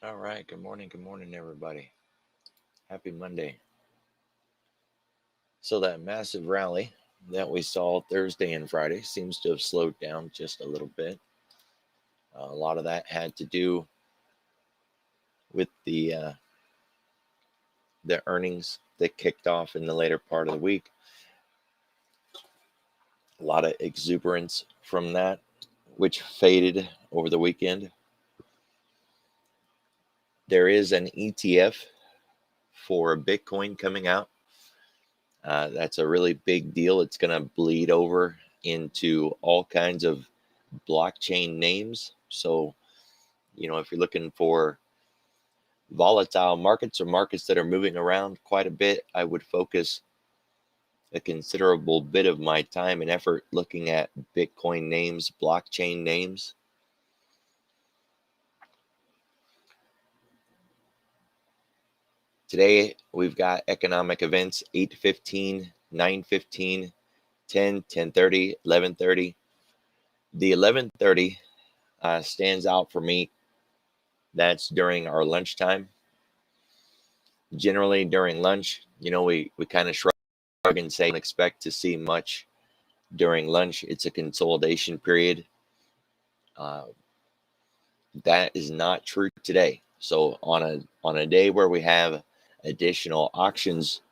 All right, good morning, everybody. Happy Monday. So, that massive rally that we saw Thursday and Friday seems to have slowed down just a little bit. A lot of that had to do with the earnings that kicked off in the later part of the week. A lot of exuberance from that, which faded over the weekend. There is an ETF for Bitcoin coming out. That's a really big deal. It's going to bleed over into all kinds of blockchain names. So, if you're looking for volatile markets or markets that are moving around quite a bit, I would focus a considerable bit of my time and effort looking at Bitcoin names, blockchain names. Today, we've got economic events 8:15, 9:15, 10, 10:30, 11:30. The 11:30 stands out for me. That's during our lunchtime. Generally, during lunch, we kind of shrug and say, expect to see much during lunch. It's a consolidation period. Uh, that is not true today. So on a day where we have additional auctions,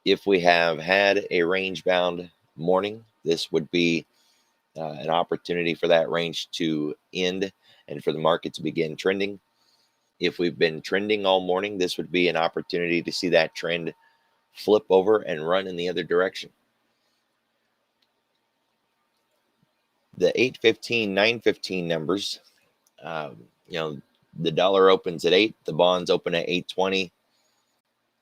if we have had a range bound morning, this would be an opportunity for that range to end and for the market to begin trending. If we've been trending all morning, this would be an opportunity to see that trend flip over and run in the other direction. The 8:15, 9:15 numbers, the dollar opens at 8, the bonds open at 8:20.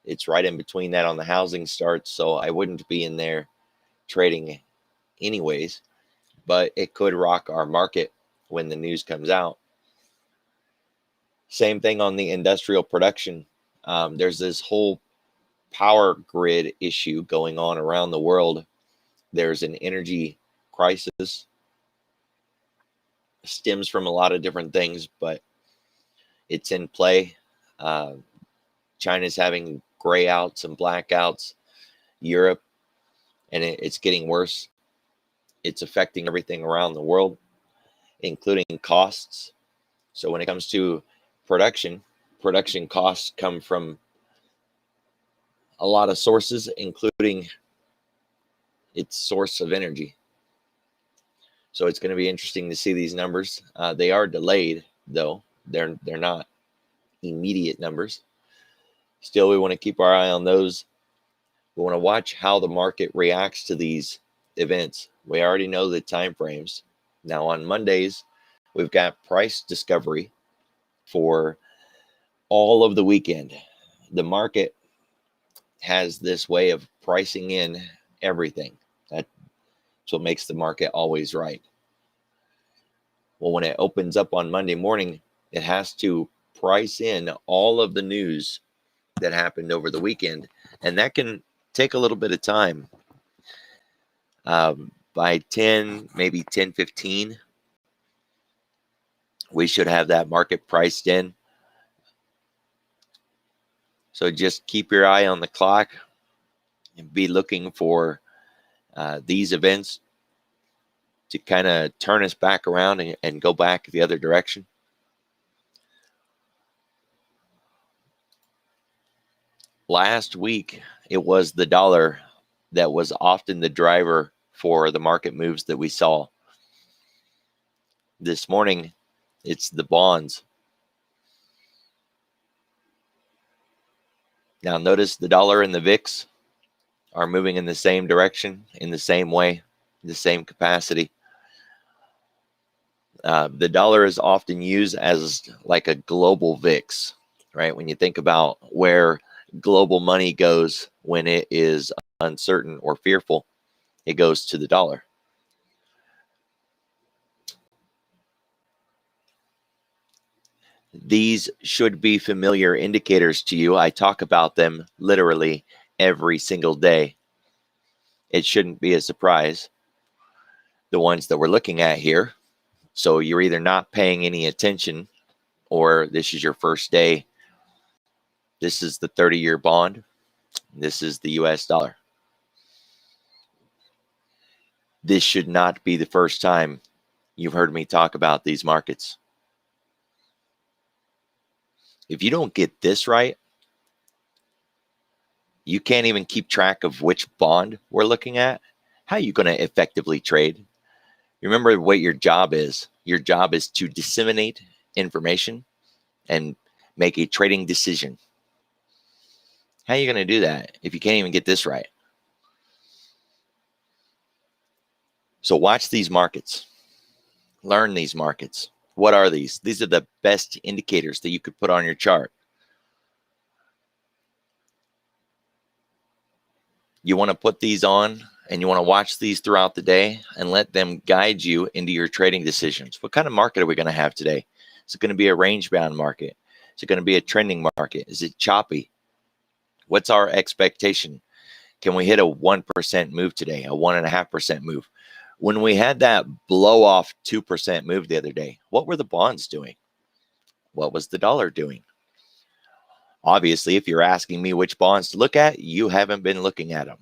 It's right in between that on the housing starts, so I wouldn't be in there trading anyways, but it could rock our market when the news comes out. Same thing on the industrial production. There's this whole power grid issue going on around the world. There's an energy crisis, stems from a lot of different things, but it's in play. Uh, China's having grayouts and blackouts. Europe, and it's getting worse. It's affecting everything around the world, including costs. So when it comes to production costs come from a lot of sources, including its source of energy. So it's going to be interesting to see these numbers. They are delayed, though. They're not immediate numbers. Still, we want to keep our eye on those. We want to watch how the market reacts to these events. We already know the time frames. Now on Mondays, we've got price discovery for all of the weekend. The market has this way of pricing in everything. That's what makes the market always right. Well, when it opens up on Monday morning, it has to price in all of the news that happened over the weekend, and that can take a little bit of time. By 10, maybe 10:15, we should have that market priced in. So just keep your eye on the clock and be looking for these events to kind of turn us back around and go back the other direction. Last week, it was the dollar that was often the driver for the market moves that we saw. This morning, it's the bonds. Now, notice the dollar and the VIX are moving in the same direction, in the same way, the same capacity. The dollar is often used as like a global VIX, right? When you think about where global money goes when it is uncertain or fearful, it goes to the dollar. These should be familiar indicators to you. I talk about them literally every single day. It shouldn't be a surprise. The ones that we're looking at here. So you're either not paying any attention or this is your first day, this is the 30-year bond. This is the US dollar. This should not be the first time you've heard me talk about these markets. If you don't get this right, you can't even keep track of which bond we're looking at. How are you going to effectively trade? Remember what your job is. Your job is to disseminate information and make a trading decision. How are you going to do that if you can't even get this right? So watch these markets. Learn these markets. What are these? These are the best indicators that you could put on your chart. You want to put these on and you want to watch these throughout the day and let them guide you into your trading decisions. What kind of market are we going to have today? Is it going to be a range-bound market? Is it going to be a trending market? Is it choppy? What's our expectation? Can we hit a 1% move today, a 1.5% move? When we had that blow off 2% move the other day, what were the bonds doing? What was the dollar doing? Obviously, if you're asking me which bonds to look at, you haven't been looking at them.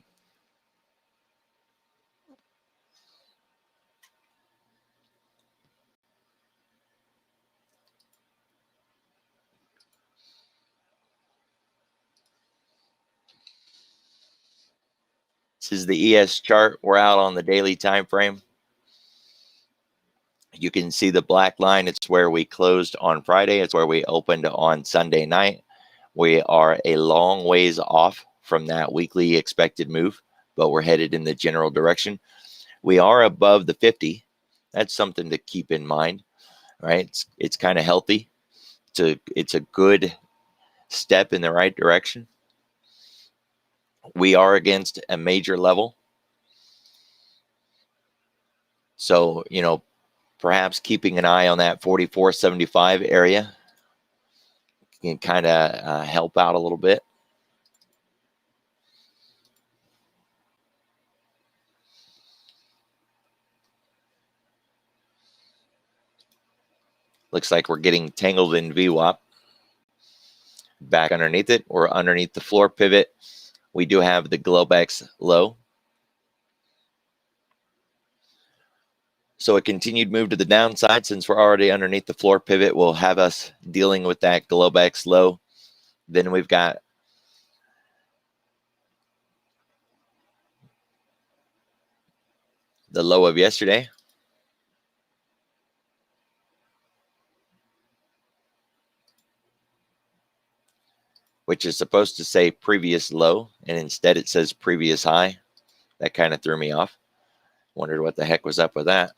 This is the ES chart. We're out on the daily time frame. You can see the black line. It's where we closed on Friday. It's where we opened on Sunday night. We are a long ways off from that weekly expected move, but we're headed in the general direction. We are above the 50. That's something to keep in mind, right? It's kind of healthy. It's a good step in the right direction. We are against a major level. So, perhaps keeping an eye on that 44.75 area can kind of help out a little bit. Looks like we're getting tangled in VWAP. Back underneath it or underneath the floor pivot, we do have the Globex low. So a continued move to the downside, since we're already underneath the floor pivot, will have us dealing with that Globex low. Then we've got the low of yesterday. Which is supposed to say previous low, and instead it says previous high. That kind of threw me off. Wondered what the heck was up with that.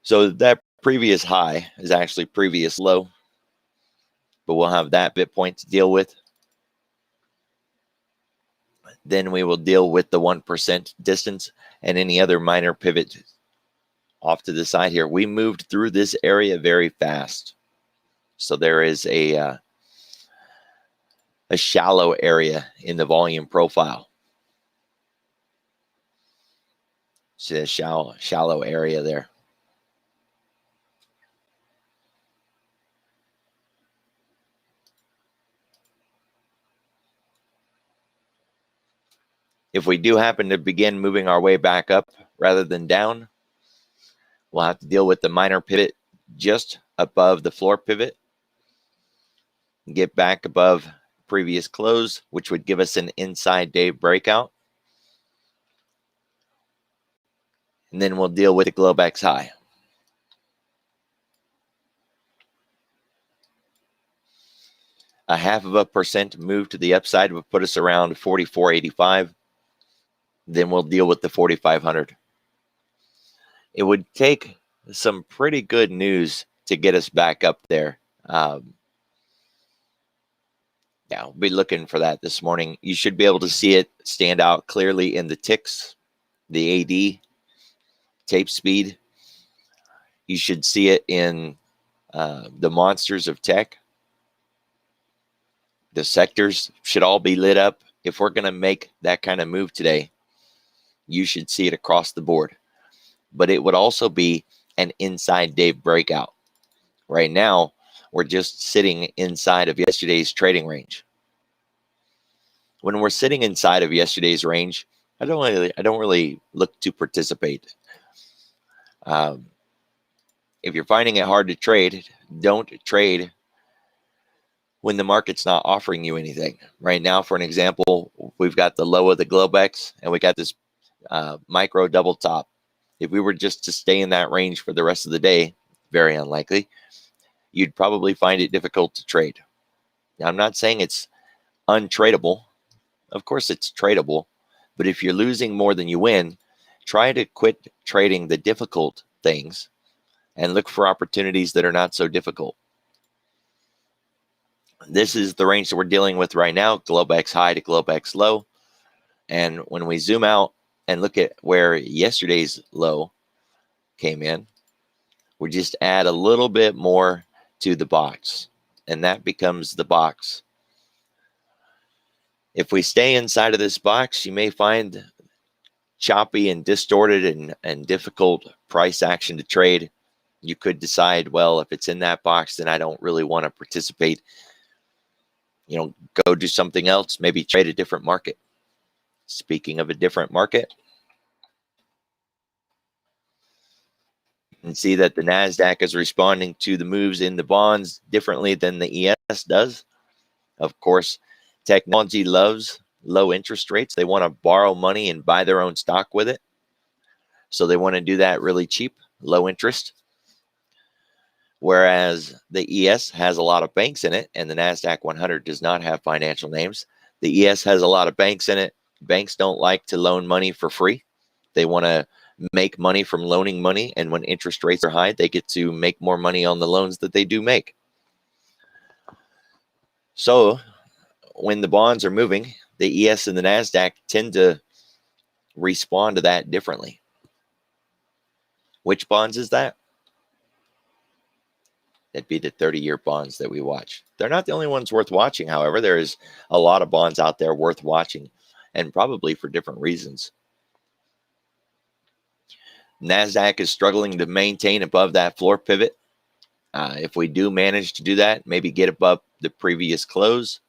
So that previous high is actually previous low, but we'll have that bit point to deal with. Then we will deal with the 1% distance and any other minor pivot off to the side here. We moved through this area very fast. So there is a shallow area in the volume profile. See a shallow area there. If we do happen to begin moving our way back up rather than down, we'll have to deal with the minor pivot just above the floor pivot. Get back above previous close, which would give us an inside day breakout. And then we'll deal with the Globex high. A 0.5% move to the upside would put us around 44.85. Then we'll deal with the 4,500. It would take some pretty good news to get us back up there. Yeah, we'll be looking for that this morning. You should be able to see it stand out clearly in the ticks, the AD, tape speed. You should see it in the monsters of tech. The sectors should all be lit up. If we're going to make that kind of move today, you should see it across the board. But it would also be an inside day breakout. Right now, we're just sitting inside of yesterday's trading range. When we're sitting inside of yesterday's range, I don't really look to participate. If you're finding it hard to trade, don't trade when the market's not offering you anything. Right now, for an example, we've got the low of the Globex and we got this micro double top. If we were just to stay in that range for the rest of the day, very unlikely, you'd probably find it difficult to trade. Now, I'm not saying it's untradeable. Of course, it's tradable. But if you're losing more than you win, try to quit trading the difficult things and look for opportunities that are not so difficult. This is the range that we're dealing with right now, Globex high to Globex low. And when we zoom out and look at where yesterday's low came in, we just add a little bit more to the box, and that becomes the box. If we stay inside of this box, you may find choppy and distorted and difficult price action to trade. You could decide, well, if it's in that box, then I don't really want to participate. Go do something else, maybe trade a different market. Speaking of a different market, you can see that the NASDAQ is responding to the moves in the bonds differently than the ES does. Of course, technology loves low interest rates. They want to borrow money and buy their own stock with it. So they want to do that really cheap, low interest. Whereas the ES has a lot of banks in it and the NASDAQ 100 does not have financial names. The ES has a lot of banks in it. Banks don't like to loan money for free. They want to make money from loaning money. And when interest rates are high, they get to make more money on the loans that they do make. So when the bonds are moving, the ES and the NASDAQ tend to respond to that differently. Which bonds is that? That'd be the 30-year bonds that we watch. They're not the only ones worth watching, however. There is a lot of bonds out there worth watching, and probably for different reasons. NASDAQ is struggling to maintain above that floor pivot. If we do manage to do that, maybe get above the previous close,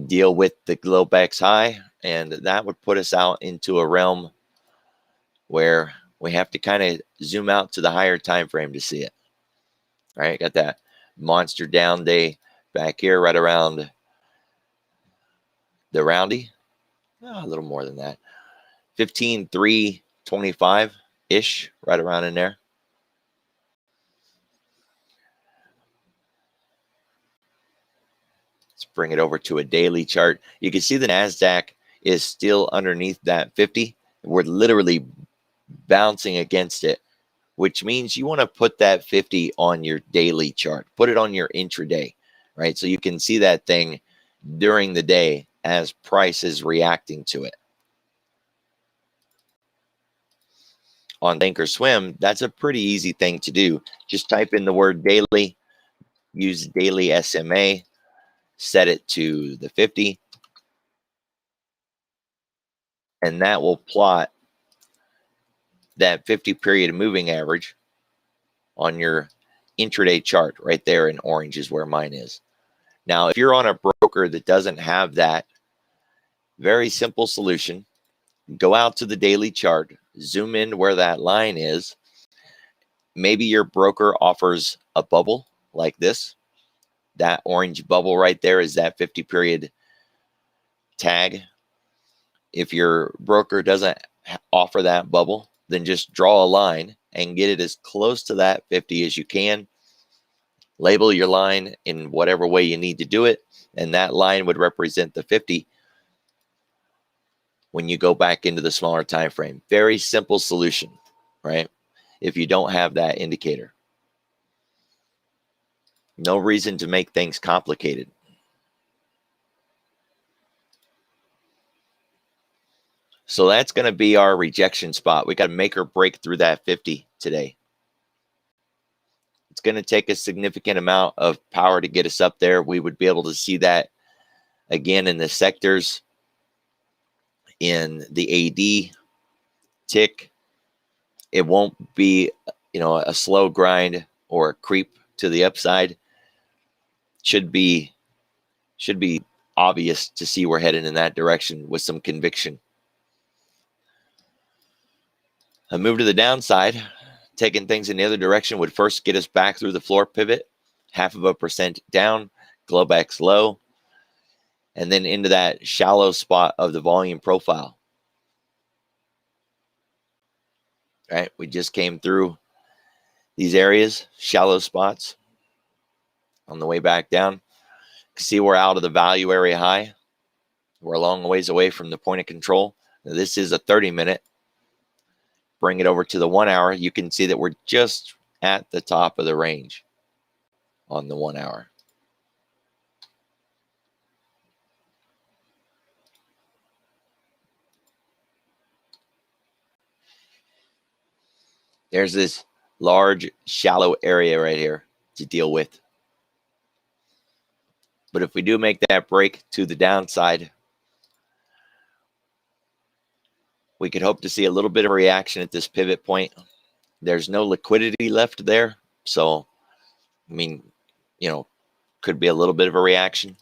deal with the Globex high, and that would put us out into a realm where we have to kind of zoom out to the higher time frame to see it. All right, got that monster down day back here right around the roundy. A little more than that. 15,325-ish, right around in there. Let's bring it over to a daily chart. You can see the NASDAQ is still underneath that 50. We're literally bouncing against it, which means you want to put that 50 on your daily chart. Put it on your intraday, right? So you can see that thing during the day as price is reacting to it. On Thinkorswim, that's a pretty easy thing to do. Just type in the word daily, use daily SMA, set it to the 50, and that will plot that 50-period moving average on your intraday chart. Right there in orange is where mine is. Now, if you're on a broker that doesn't have that, very simple solution. Go out to the daily chart, zoom in where that line is. Maybe your broker offers a bubble like this. That orange bubble right there is that 50-period tag. If your broker doesn't offer that bubble, then just draw a line and get it as close to that 50 as you can. Label your line in whatever way you need to do it, and that line would represent the 50 when you go back into the smaller time frame. Very simple solution, right? If you don't have that indicator. No reason to make things complicated. So that's going to be our rejection spot. We got to make or break through that 50 today. It's going to take a significant amount of power to get us up there. We would be able to see that again in the sectors, in the AD tick. It won't be, a slow grind or a creep to the upside. should be obvious to see we're heading in that direction with some conviction. A move to the downside, taking things in the other direction, would first get us back through the floor pivot, 0.5% down, Globex low, and then into that shallow spot of the volume profile. All right, we just came through these areas, shallow spots. On the way back down, you can see we're out of the value area high. We're a long ways away from the point of control. Now, this is a 30-minute. Bring it over to the 1 hour. You can see that we're just at the top of the range on the 1 hour. There's this large, shallow area right here to deal with. But if we do make that break to the downside, we could hope to see a little bit of reaction at this pivot point. There's no liquidity left there. So, I mean, could be a little bit of a reaction.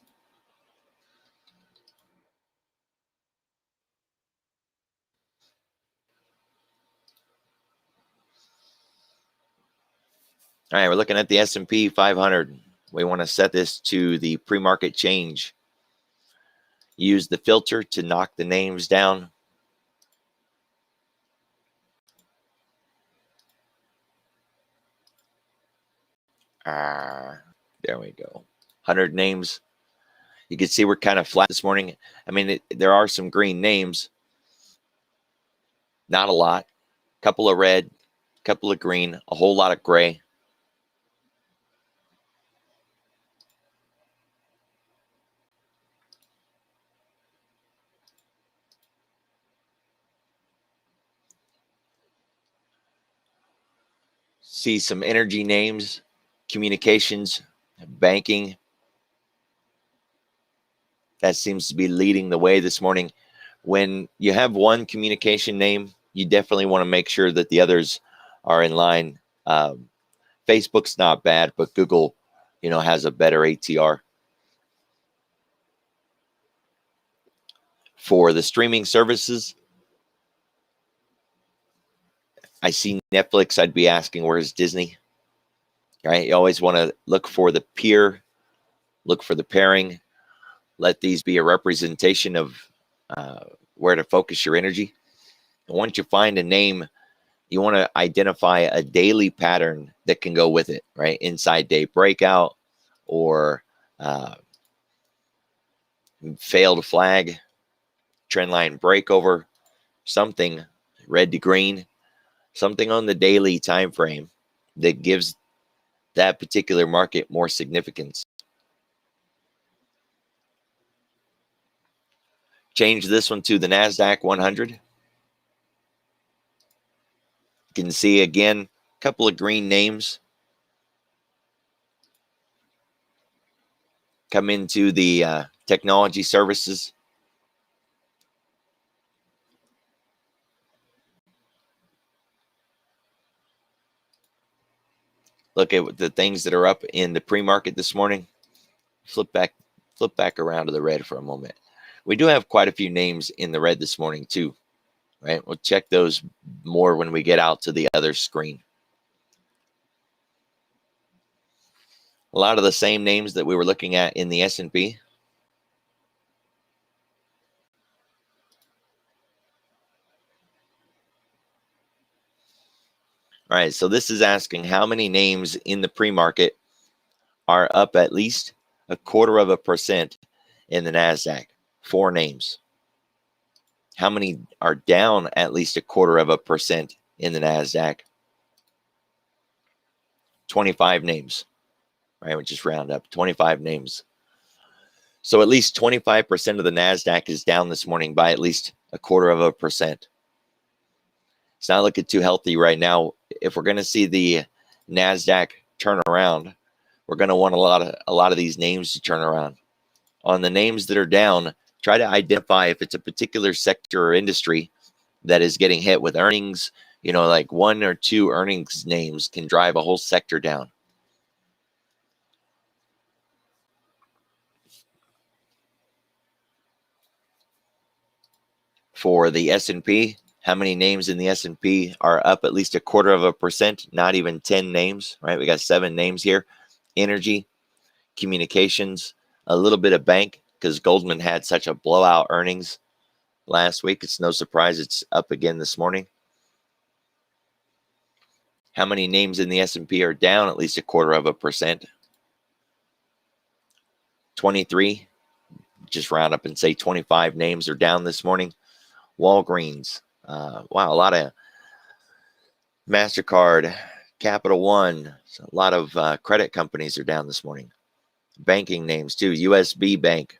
All right, we're looking at the S&P 500. We want to set this to the pre-market change. Use the filter to knock the names down. There we go. 100 names. You can see we're kind of flat this morning. I mean, there are some green names. Not a lot. Couple of red, couple of green, a whole lot of gray. See some energy names, communications, banking. That seems to be leading the way this morning. When you have one communication name, you definitely want to make sure that the others are in line. Facebook's not bad, but Google, has a better ATR. For the streaming services, I see Netflix. I'd be asking, where's Disney? Right? You always want to look for the peer, look for the pairing. Let these be a representation of where to focus your energy. And once you find a name, you want to identify a daily pattern that can go with it, right? Inside day breakout or failed flag, trendline breakover, something red to green, something on the daily time frame that gives that particular market more significance. Change this one to the NASDAQ 100. You can see again, a couple of green names. Come into the technology services. Look at the things that are up in the pre-market this morning. Flip back around to the red for a moment. We do have quite a few names in the red this morning too, right? We'll check those more when we get out to the other screen. A lot of the same names that we were looking at in the S&P. All right, so this is asking how many names in the pre-market are up at least 0.25% in the NASDAQ. 4 names. How many are down at least 0.25% in the NASDAQ? 25 names, right? We'll just round up 25 names. So at least 25% of the NASDAQ is down this morning by at least 0.25%. It's not looking too healthy right now. If we're going to see the NASDAQ turn around, we're going to want a lot of these names to turn around. On the names that are down, try to identify if it's a particular sector or industry that is getting hit with earnings. Like 1 or 2 earnings names can drive a whole sector down. for the S&P. How many names in the S&P are up at least 0.25%? Not even 10 names, right? We got 7 names here. Energy, communications, a little bit of bank, because Goldman had such a blowout earnings last week. It's no surprise it's up again this morning. How many names in the S&P are down at least 0.25%? 23. Just round up and say 25 names are down this morning. Walgreens. Wow, a lot of MasterCard, Capital One. So a lot of credit companies are down this morning. Banking names too. USB Bank.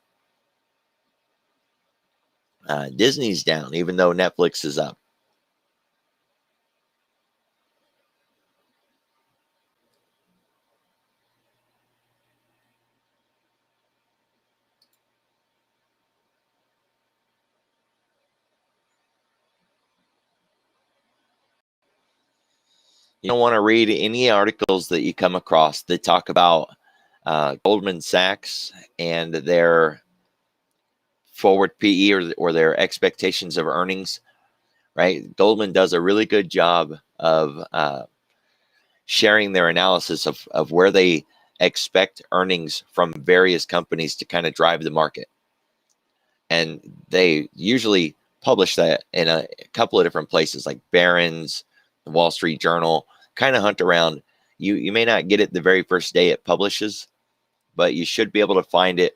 Disney's down, even though Netflix is up. You don't want to read any articles that you come across that talk about Goldman Sachs and their forward PE or their expectations of earnings, right? Goldman does a really good job of sharing their analysis of where they expect earnings from various companies to kind of drive the market. And they usually publish that in a couple of different places like Barron's, the Wall Street Journal. Kind of hunt around. You may not get it the very first day it publishes, but you should be able to find it,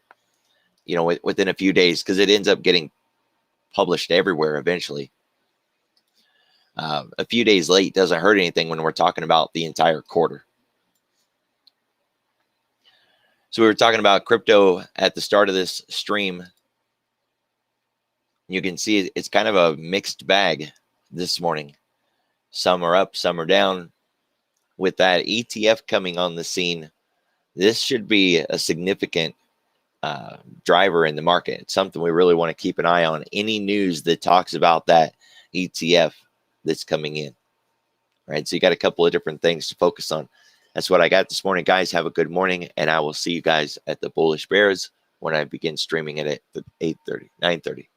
within a few days, because it ends up getting published everywhere eventually. A few days late doesn't hurt anything when we're talking about the entire quarter. So we were talking about crypto at the start of this stream. You can see it's kind of a mixed bag this morning. Some are up, some are down. With that ETF coming on the scene, this should be a significant driver in the market. It's something we really want to keep an eye on. Any news that talks about that ETF that's coming in, right? So you got a couple of different things to focus on. That's what I got this morning, guys. Have a good morning, and I will see you guys at the Bullish Bears when I begin streaming it at 8:30, 9:30.